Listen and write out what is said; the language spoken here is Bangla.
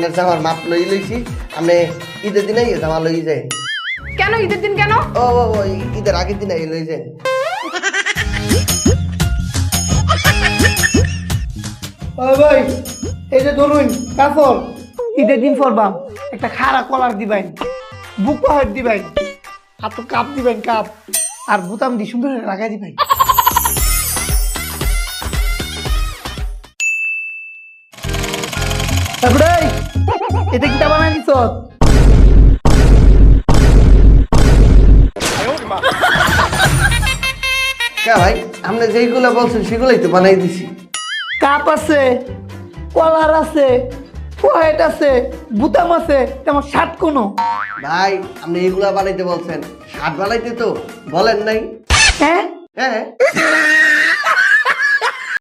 আপনার জামার মাপ লইছি আপনি ঈদের দিনে জামা লই যায়। কেন ঈদের দিন কেন? ও ঈদের আগের দিনে লই যায়। ভাই এই যে ধরুন কাপড় ঈদের দিন পরবাম একটা খাড়া কলার দিবেন, বুক পাহাড় দিবেন, হাত কাপ দিবেন, কাপ আর বোতাম দিয়ে সুন্দর করে লাগাই দিবেন। তারপরে এটা কি বানাই দিছ? কে ভাই আপনি যেইগুলো বলছেন সেগুলোই তো বানাই দিছি। কাপ আছে, কলার আছে, পয়েট আছে, বুতাম আছে, তেমন শার্ট কোনো। ভাই আপনি এইগুলা বানাইতে বলছেন, শার্ট বানাইতে তো বলেন নাই। হ্যাঁ হ্যাঁ